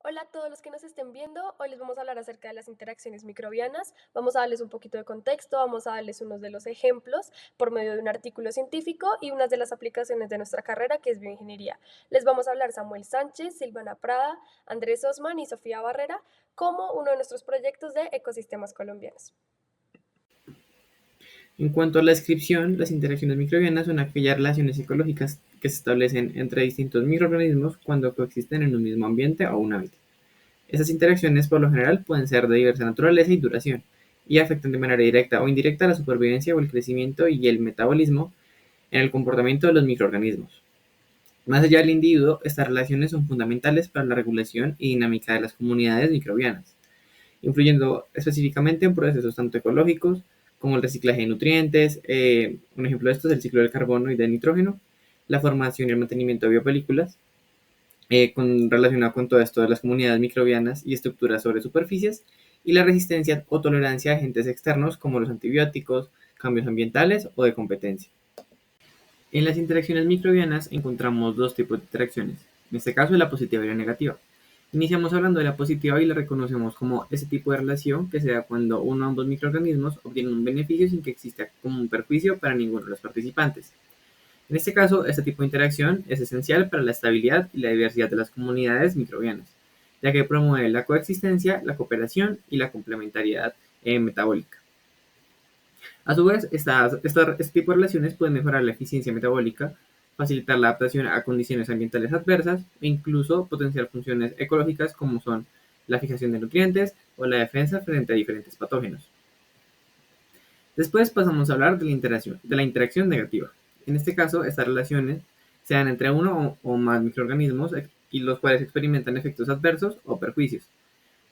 Hola a todos los que nos estén viendo. Hoy les vamos a hablar acerca de las interacciones microbianas. Vamos a darles un poquito de contexto, vamos a darles unos de los ejemplos por medio de un artículo científico y unas de las aplicaciones de nuestra carrera, que es bioingeniería. Les vamos a hablar Samuel Sánchez, Silvana Prada, Andrés Osman y Sofía Barrera como uno de nuestros proyectos de ecosistemas colombianos. En cuanto a la descripción, las interacciones microbianas son aquellas relaciones ecológicas que se establecen entre distintos microorganismos cuando coexisten en un mismo ambiente o un hábitat. Estas interacciones por lo general pueden ser de diversa naturaleza y duración, y afectan de manera directa o indirecta la supervivencia o el crecimiento y el metabolismo en el comportamiento de los microorganismos. Más allá del individuo, estas relaciones son fundamentales para la regulación y dinámica de las comunidades microbianas, influyendo específicamente en procesos tanto ecológicos como el reciclaje de nutrientes. Un ejemplo de esto es el ciclo del carbono y del nitrógeno, la formación y el mantenimiento de biopelículas, relacionado con todo esto de las comunidades microbianas y estructuras sobre superficies, y la resistencia o tolerancia a agentes externos como los antibióticos, cambios ambientales o de competencia. En las interacciones microbianas encontramos dos tipos de interacciones, en este caso la positiva y la negativa. Iniciamos hablando de la positiva y la reconocemos como ese tipo de relación que se da cuando uno o ambos microorganismos obtienen un beneficio sin que exista como un perjuicio para ninguno de los participantes. En este caso, este tipo de interacción es esencial para la estabilidad y la diversidad de las comunidades microbianas, ya que promueve la coexistencia, la cooperación y la complementariedad metabólica. A su vez, este tipo de relaciones pueden mejorar la eficiencia metabólica, facilitar la adaptación a condiciones ambientales adversas e incluso potenciar funciones ecológicas como son la fijación de nutrientes o la defensa frente a diferentes patógenos. Después pasamos a hablar de la interacción negativa. En este caso, estas relaciones se dan entre uno o más microorganismos y los cuales experimentan efectos adversos o perjuicios.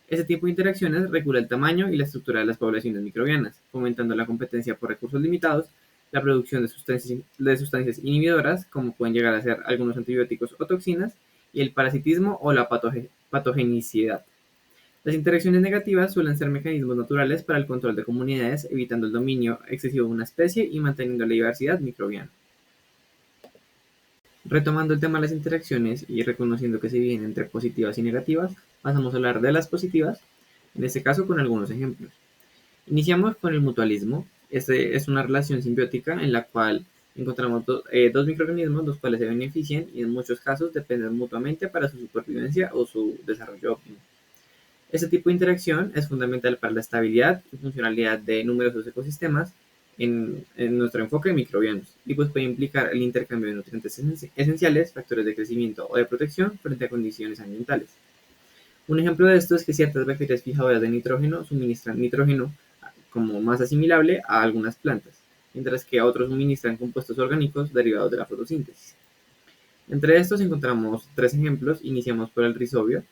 Este tipo de interacciones regula el tamaño y la estructura de las poblaciones microbianas, fomentando la competencia por recursos limitados, la producción de sustancias inhibidoras, como pueden llegar a ser algunos antibióticos o toxinas, y el parasitismo o la patogenicidad. Las interacciones negativas suelen ser mecanismos naturales para el control de comunidades, evitando el dominio excesivo de una especie y manteniendo la diversidad microbiana. Retomando el tema de las interacciones y reconociendo que se dividen entre positivas y negativas, pasamos a hablar de las positivas, en este caso con algunos ejemplos. Iniciamos con el mutualismo. Este es una relación simbiótica en la cual encontramos dos microorganismos los cuales se benefician y en muchos casos dependen mutuamente para su supervivencia o su desarrollo óptimo. Este tipo de interacción es fundamental para la estabilidad y funcionalidad de numerosos ecosistemas en nuestro enfoque de microbianos, y pues puede implicar el intercambio de nutrientes esenciales, factores de crecimiento o de protección frente a condiciones ambientales. Un ejemplo de esto es que ciertas bacterias fijadoras de nitrógeno suministran nitrógeno como más asimilable a algunas plantas, mientras que otros suministran compuestos orgánicos derivados de la fotosíntesis. Entre estos encontramos tres ejemplos. Iniciamos por el rizobio.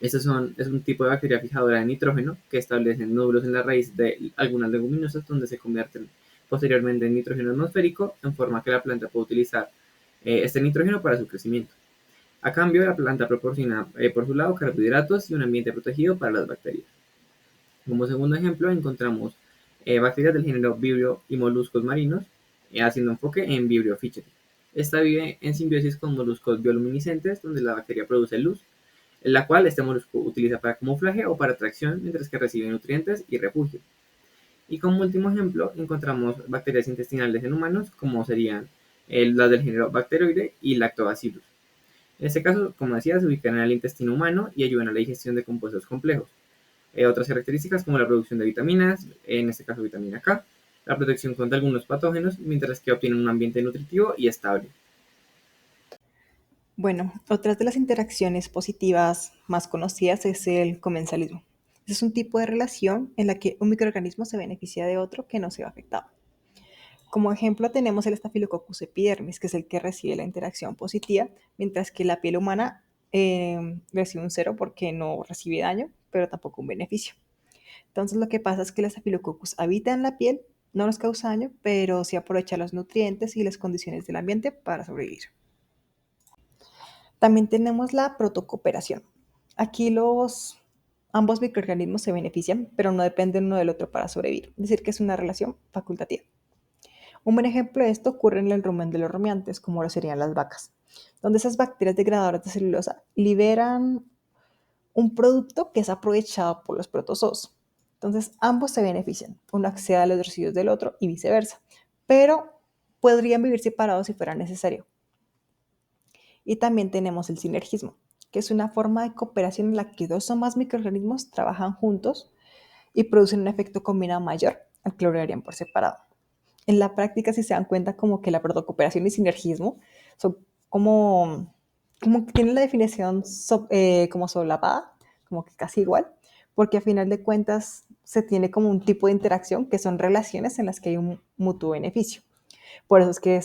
Es un tipo de bacteria fijadora de nitrógeno que establecen nódulos en la raíz de algunas leguminosas donde se convierten posteriormente en nitrógeno atmosférico, en forma que la planta puede utilizar este nitrógeno para su crecimiento. A cambio, la planta proporciona por su lado carbohidratos y un ambiente protegido para las bacterias. Como segundo ejemplo, encontramos bacterias del género Vibrio y moluscos marinos, haciendo enfoque en Vibrio fischeri. Esta vive en simbiosis con moluscos bioluminiscentes, donde la bacteria produce luz, la cual este molusco utiliza para camuflaje o para atracción, mientras que recibe nutrientes y refugio. Y como último ejemplo, encontramos bacterias intestinales en humanos, como serían las del género Bacteroide y Lactobacillus. En este caso, como decía, se ubican en el intestino humano y ayudan a la digestión de compuestos complejos. Otras características como la producción de vitaminas, en este caso vitamina K, la protección contra algunos patógenos, mientras que obtienen un ambiente nutritivo y estable. Bueno, otras de las interacciones positivas más conocidas es el comensalismo. Es un tipo de relación en la que un microorganismo se beneficia de otro que no se ve afectado. Como ejemplo tenemos el Staphylococcus epidermis, que es el que recibe la interacción positiva, mientras que la piel humana recibe un cero porque no recibe daño, pero tampoco un beneficio. Entonces lo que pasa es que el Staphylococcus habita en la piel, no nos causa daño, pero sí aprovecha los nutrientes y las condiciones del ambiente para sobrevivir. También tenemos la protocooperación. Aquí ambos microorganismos se benefician, pero no dependen uno del otro para sobrevivir. Es decir, que es una relación facultativa. Un buen ejemplo de esto ocurre en el rumen de los rumiantes, como lo serían las vacas, donde esas bacterias degradadoras de celulosa liberan un producto que es aprovechado por los protozoos. Entonces, ambos se benefician. Uno accede a los residuos del otro y viceversa. Pero podrían vivir separados si fuera necesario. Y también tenemos el sinergismo, que es una forma de cooperación en la que dos o más microorganismos trabajan juntos y producen un efecto combinado mayor al que lograrían por separado. En la práctica, si se dan cuenta, como que la protocooperación y sinergismo son como que tienen la definición como solapada, como que casi igual, porque a final de cuentas se tiene como un tipo de interacción que son relaciones en las que hay un mutuo beneficio. Por eso es que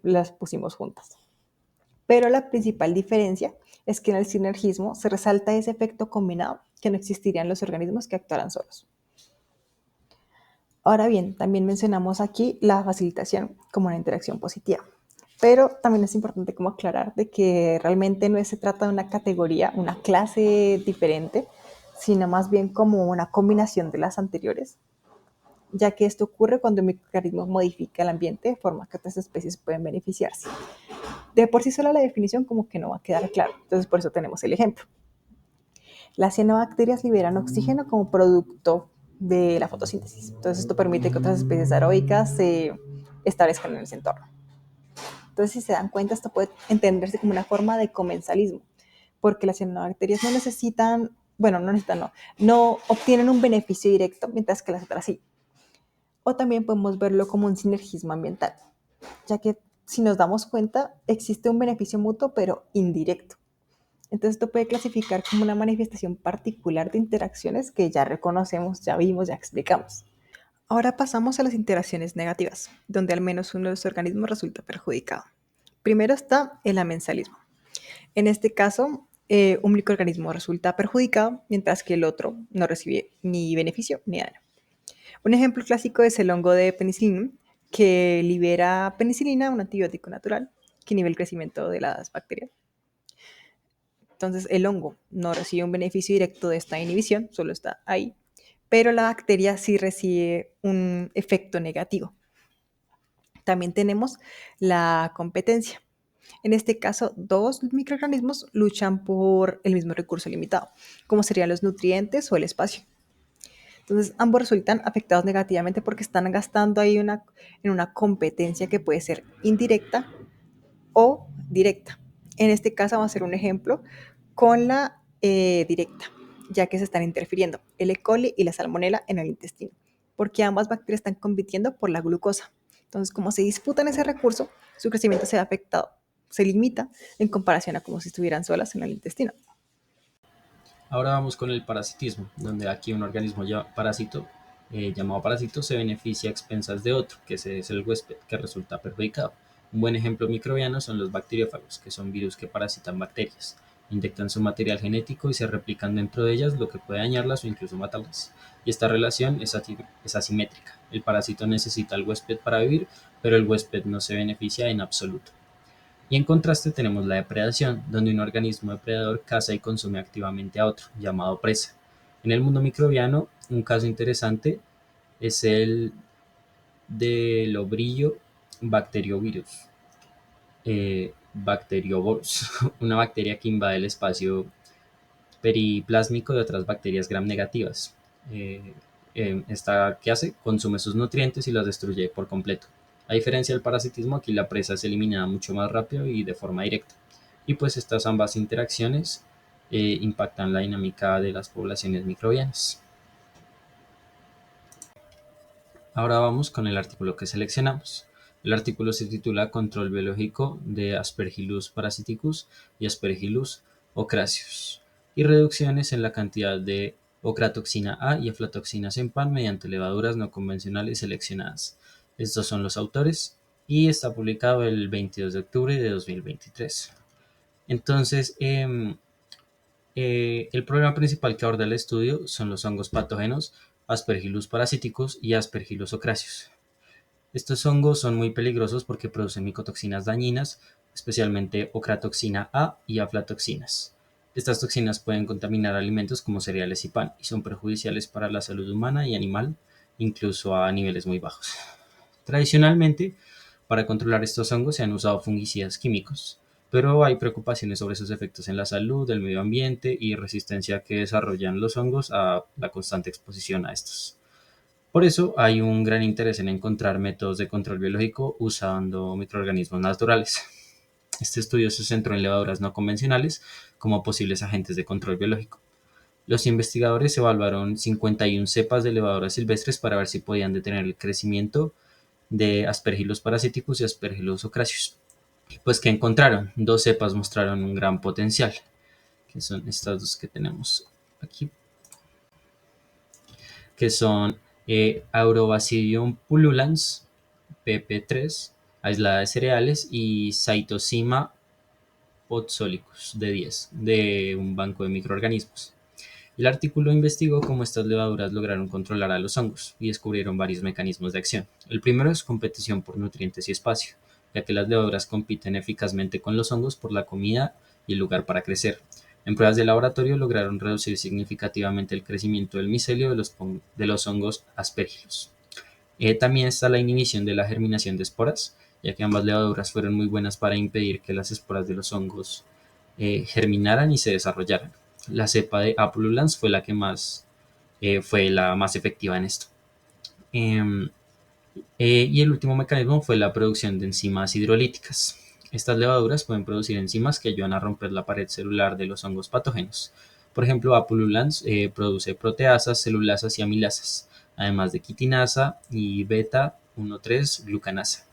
las pusimos juntas. Pero la principal diferencia es que en el sinergismo se resalta ese efecto combinado que no existiría en los organismos que actuaran solos. Ahora bien, también mencionamos aquí la facilitación como una interacción positiva. Pero también es importante como aclarar de que realmente no se trata de una categoría, una clase diferente, sino más bien como una combinación de las anteriores, ya que esto ocurre cuando un microorganismo modifica el ambiente de forma que otras especies pueden beneficiarse. De por sí sola la definición como que no va a quedar claro, entonces por eso tenemos el ejemplo. Las cianobacterias liberan oxígeno como producto de la fotosíntesis. Entonces esto permite que otras especies aeróbicas se establezcan en ese entorno. Entonces, si se dan cuenta, esto puede entenderse como una forma de comensalismo, porque las cianobacterias no necesitan, bueno, no obtienen un beneficio directo, mientras que las otras sí. O también podemos verlo como un sinergismo ambiental, ya que si nos damos cuenta, existe un beneficio mutuo, pero indirecto. Entonces, esto puede clasificar como una manifestación particular de interacciones que ya reconocemos, ya vimos, ya explicamos. Ahora pasamos a las interacciones negativas, donde al menos uno de los organismos resulta perjudicado. Primero está el amensalismo. En este caso, un microorganismo resulta perjudicado, mientras que el otro no recibe ni beneficio ni daño. Un ejemplo clásico es el hongo de penicilina, que libera penicilina, un antibiótico natural, que inhibe el crecimiento de las bacterias. Entonces, el hongo no recibe un beneficio directo de esta inhibición, solo está ahí, pero la bacteria sí recibe un efecto negativo. También tenemos la competencia. En este caso, dos microorganismos luchan por el mismo recurso limitado, como serían los nutrientes o el espacio. Entonces, ambos resultan afectados negativamente porque están gastando ahí en una competencia que puede ser indirecta o directa. En este caso, vamos a hacer un ejemplo con la directa, ya que se están interfiriendo el E. coli y la salmonela en el intestino, porque ambas bacterias están compitiendo por la glucosa. Entonces, como se disputan ese recurso, su crecimiento se ve afectado, se limita en comparación a como si estuvieran solas en el intestino. Ahora vamos con el parasitismo, donde aquí un organismo llamado parásito se beneficia a expensas de otro, que ese es el huésped, que resulta perjudicado. Un buen ejemplo microbiano son los bacteriófagos, que son virus que parasitan bacterias. Inyectan su material genético y se replican dentro de ellas, lo que puede dañarlas o incluso matarlas. Y esta relación es asimétrica. El parásito necesita al huésped para vivir, pero el huésped no se beneficia en absoluto. Y en contraste tenemos la depredación, donde un organismo depredador caza y consume activamente a otro, llamado presa. En el mundo microbiano, un caso interesante es el del obrillo bacteriovirus, Bacteriovorus, una bacteria que invade el espacio periplásmico de otras bacterias gram negativas. Esta, ¿qué hace? Consume sus nutrientes y los destruye por completo. A diferencia del parasitismo, aquí la presa es eliminada mucho más rápido y de forma directa. Y pues estas ambas interacciones impactan la dinámica de las poblaciones microbianas. Ahora vamos con el artículo que seleccionamos. El artículo se titula Control biológico de Aspergillus parasiticus y Aspergillus ocraceus y reducciones en la cantidad de ocratoxina A y aflatoxinas en pan mediante levaduras no convencionales seleccionadas. Estos son los autores y está publicado el 22 de octubre de 2023. Entonces, el problema principal que aborda el estudio son los hongos patógenos Aspergillus parasiticus y Aspergillus ocraceus. Estos hongos son muy peligrosos porque producen micotoxinas dañinas, especialmente ocratoxina A y aflatoxinas. Estas toxinas pueden contaminar alimentos como cereales y pan y son perjudiciales para la salud humana y animal, incluso a niveles muy bajos. Tradicionalmente, para controlar estos hongos se han usado fungicidas químicos, pero hay preocupaciones sobre sus efectos en la salud, el medio ambiente y resistencia que desarrollan los hongos a la constante exposición a estos. Por eso hay un gran interés en encontrar métodos de control biológico usando microorganismos naturales. Este estudio se centró en levaduras no convencionales como posibles agentes de control biológico. Los investigadores evaluaron 51 cepas de levaduras silvestres para ver si podían detener el crecimiento de Aspergillus parasiticus y Aspergillus ocracius. Pues que encontraron, dos cepas mostraron un gran potencial, que son estas dos que tenemos aquí, que son Aurobasidium pullulans, PP3, aislada de cereales, y Cytosima podzollicus de 10, de un banco de microorganismos. El artículo investigó cómo estas levaduras lograron controlar a los hongos y descubrieron varios mecanismos de acción. El primero es competición por nutrientes y espacio, ya que las levaduras compiten eficazmente con los hongos por la comida y el lugar para crecer. En pruebas de laboratorio lograron reducir significativamente el crecimiento del micelio de los hongos Aspergillus. También está la inhibición de la germinación de esporas, ya que ambas levaduras fueron muy buenas para impedir que las esporas de los hongos germinaran y se desarrollaran. La cepa de A. pullulans fue fue la más efectiva en esto. Em, y el último mecanismo fue la producción de enzimas hidrolíticas. Estas levaduras pueden producir enzimas que ayudan a romper la pared celular de los hongos patógenos. Por ejemplo, A. pullulans produce proteasas, celulasas y amilasas, además de quitinasa y beta-1,3-glucanasa.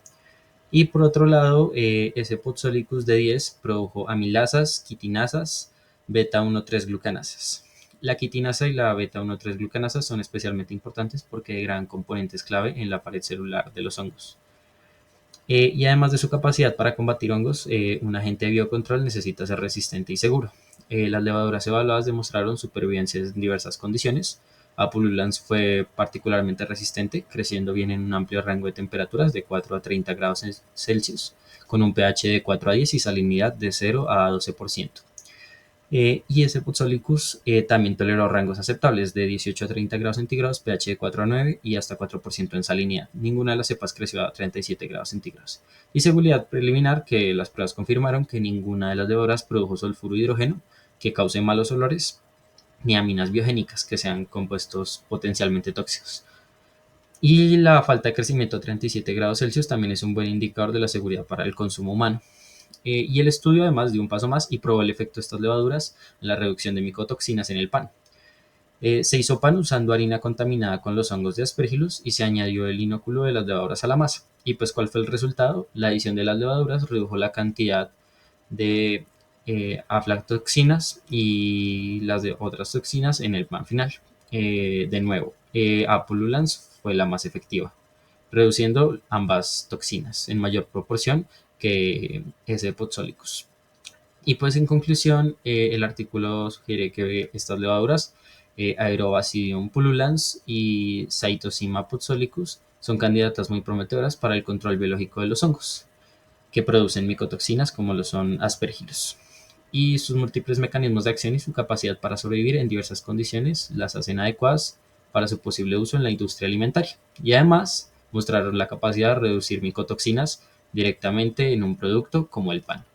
Y por otro lado, ese Podzollicus de 10 produjo amilasas, quitinasas, beta-1,3-glucanasas. La quitinasa y la beta-1,3-glucanasas son especialmente importantes porque degradan componentes clave en la pared celular de los hongos. Y además de su capacidad para combatir hongos, un agente de biocontrol necesita ser resistente y seguro. Las levaduras evaluadas demostraron supervivencia en diversas condiciones. A. pullulans fue particularmente resistente, creciendo bien en un amplio rango de temperaturas de 4 a 30 grados Celsius, con un pH de 4 a 10 y salinidad de 0 a 12%. Y ese Podzollicus también toleró rangos aceptables de 18 a 30 grados centígrados, pH de 4 a 9 y hasta 4% en salinidad. Ninguna de las cepas creció a 37 grados centígrados. Y seguridad preliminar, que las pruebas confirmaron que ninguna de las levaduras produjo sulfuro de hidrógeno que cause malos olores, ni aminas biogénicas, que sean compuestos potencialmente tóxicos. Y la falta de crecimiento a 37 grados Celsius también es un buen indicador de la seguridad para el consumo humano. Y el estudio además dio un paso más y probó el efecto de estas levaduras en la reducción de micotoxinas en el pan. Se hizo pan usando harina contaminada con los hongos de Aspergillus y se añadió el inóculo de las levaduras a la masa. Y pues, ¿cuál fue el resultado? La adición de las levaduras redujo la cantidad de aflatoxinas y las de otras toxinas en el pan final. De nuevo, A. pullulans fue la más efectiva, reduciendo ambas toxinas en mayor proporción que ese Podzollicus. Y pues en conclusión, el artículo sugiere que estas levaduras, Aerobasidium pullulans y Cytosima podzollicus, son candidatas muy prometedoras para el control biológico de los hongos, que producen micotoxinas como lo son Aspergillus. Y sus múltiples mecanismos de acción y su capacidad para sobrevivir en diversas condiciones las hacen adecuadas para su posible uso en la industria alimentaria. Y además mostraron la capacidad de reducir micotoxinas directamente en un producto como el pan.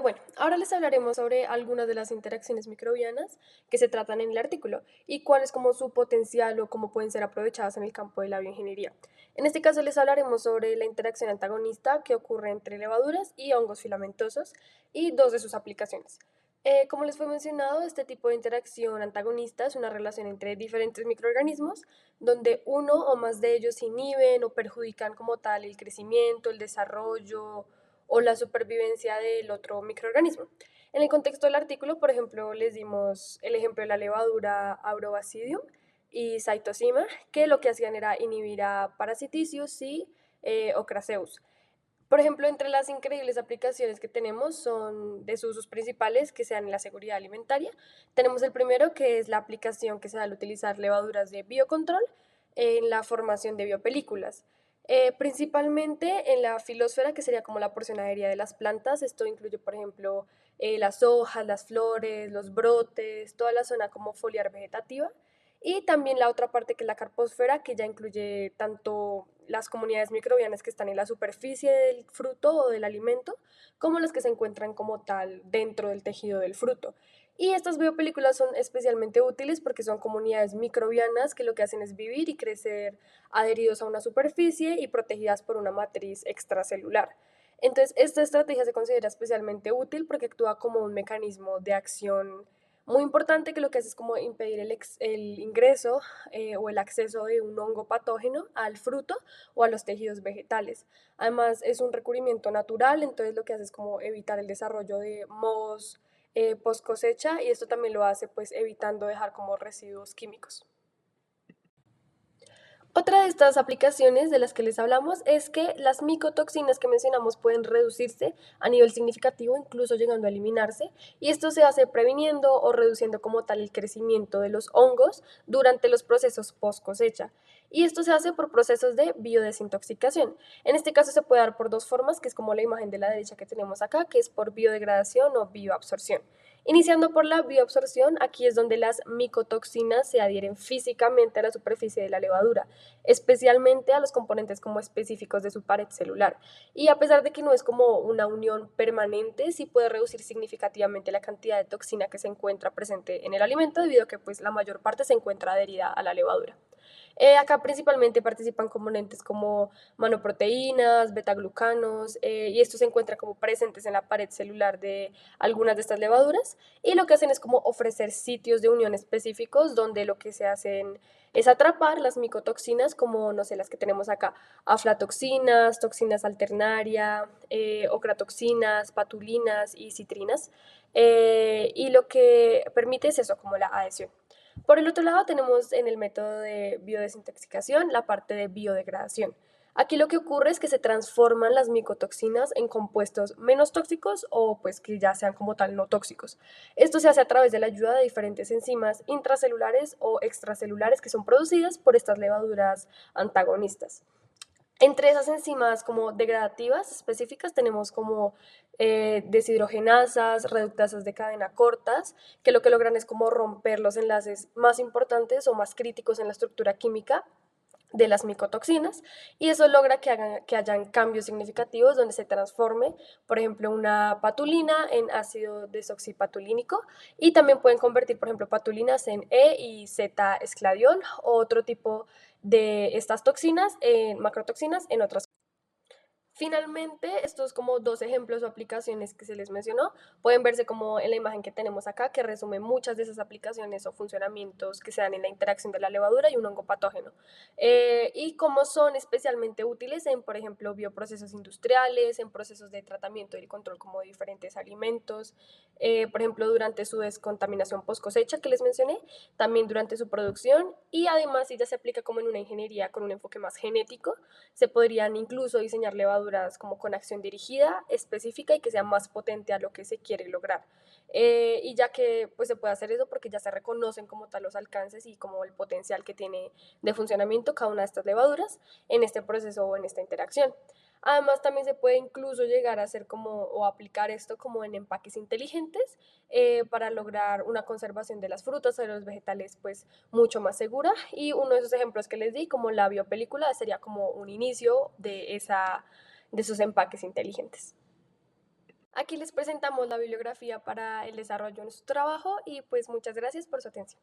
Bueno, ahora les hablaremos sobre algunas de las interacciones microbianas que se tratan en el artículo y cuál es como su potencial o cómo pueden ser aprovechadas en el campo de la bioingeniería. En este caso les hablaremos sobre la interacción antagonista que ocurre entre levaduras y hongos filamentosos y dos de sus aplicaciones. Como les fue mencionado, este tipo de interacción antagonista es una relación entre diferentes microorganismos donde uno o más de ellos inhiben o perjudican como tal el crecimiento, el desarrollo o la supervivencia del otro microorganismo. En el contexto del artículo, por ejemplo, les dimos el ejemplo de la levadura Aurobasidium y Cytosima, que lo que hacían era inhibir a Parasiticius y Ocraceus. Por ejemplo, entre las increíbles aplicaciones que tenemos son de sus usos principales que sean en la seguridad alimentaria. Tenemos el primero, que es la aplicación que se da al utilizar levaduras de biocontrol en la formación de biopelículas. Principalmente en la filosfera, que sería como la porción aérea de las plantas. Esto incluye, por ejemplo, las hojas, las flores, los brotes, toda la zona como foliar vegetativa. Y también la otra parte que es la carposfera, que ya incluye tanto las comunidades microbianas que están en la superficie del fruto o del alimento, como las que se encuentran como tal dentro del tejido del fruto. Y estas biopelículas son especialmente útiles porque son comunidades microbianas que lo que hacen es vivir y crecer adheridos a una superficie y protegidas por una matriz extracelular. Entonces, esta estrategia se considera especialmente útil porque actúa como un mecanismo de acción muy importante que lo que hace es como impedir el ingreso o el acceso de un hongo patógeno al fruto o a los tejidos vegetales. Además, es un recubrimiento natural, entonces lo que hace es como evitar el desarrollo de mohos post cosecha y esto también lo hace pues evitando dejar como residuos químicos. Otra de estas aplicaciones de las que les hablamos es que las micotoxinas que mencionamos pueden reducirse a nivel significativo, incluso llegando a eliminarse, y esto se hace previniendo o reduciendo como tal el crecimiento de los hongos durante los procesos post cosecha. Y esto se hace por procesos de biodesintoxicación. En este caso se puede dar por dos formas, que es como la imagen de la derecha que tenemos acá, que es por biodegradación o bioabsorción. Iniciando por la bioabsorción, aquí es donde las micotoxinas se adhieren físicamente a la superficie de la levadura, especialmente a los componentes como específicos de su pared celular. Y a pesar de que no es como una unión permanente, sí puede reducir significativamente la cantidad de toxina que se encuentra presente en el alimento, debido a que pues, la mayor parte se encuentra adherida a la levadura. Acá principalmente participan componentes como manoproteínas, betaglucanos, y esto se encuentra como presentes en la pared celular de algunas de estas levaduras, y lo que hacen es como ofrecer sitios de unión específicos donde lo que se hacen es atrapar las micotoxinas como, no sé, las que tenemos acá, aflatoxinas, toxinas alternaria, ocratoxinas, patulinas y citrinas, y lo que permite es eso, como la adhesión. Por el otro lado, tenemos en el método de biodesintoxicación la parte de biodegradación. Aquí lo que ocurre es que se transforman las micotoxinas en compuestos menos tóxicos o pues que ya sean como tal no tóxicos. Esto se hace a través de la ayuda de diferentes enzimas intracelulares o extracelulares que son producidas por estas levaduras antagonistas. Entre esas enzimas como degradativas específicas tenemos como deshidrogenasas, reductasas de cadena cortas, que lo que logran es como romper los enlaces más importantes o más críticos en la estructura química de las micotoxinas y eso logra que hayan cambios significativos donde se transforme, por ejemplo, una patulina en ácido desoxipatulínico y también pueden convertir, por ejemplo, patulinas en E y Z-escladiol o otro tipo de estas toxinas, en macrotoxinas, en otras. Finalmente, estos como dos ejemplos o aplicaciones que se les mencionó pueden verse como en la imagen que tenemos acá, que resume muchas de esas aplicaciones o funcionamientos que se dan en la interacción de la levadura y un hongo patógeno. Y cómo son especialmente útiles en, por ejemplo, bioprocesos industriales, en procesos de tratamiento y control como de diferentes alimentos, por ejemplo, durante su descontaminación post cosecha que les mencioné, también durante su producción y además si ya se aplica como en una ingeniería con un enfoque más genético, se podrían incluso diseñar levaduras como con acción dirigida, específica y que sea más potente a lo que se quiere lograr. Y ya que pues se puede hacer eso porque ya se reconocen como tal los alcances y como el potencial que tiene de funcionamiento cada una de estas levaduras en este proceso o en esta interacción. Además, también se puede incluso llegar a hacer como o aplicar esto como en empaques inteligentes para lograr una conservación de las frutas o de los vegetales pues mucho más segura. Y uno de esos ejemplos que les di, como la biopelícula, sería como un inicio de esos empaques inteligentes. Aquí les presentamos la bibliografía para el desarrollo de nuestro trabajo y pues muchas gracias por su atención.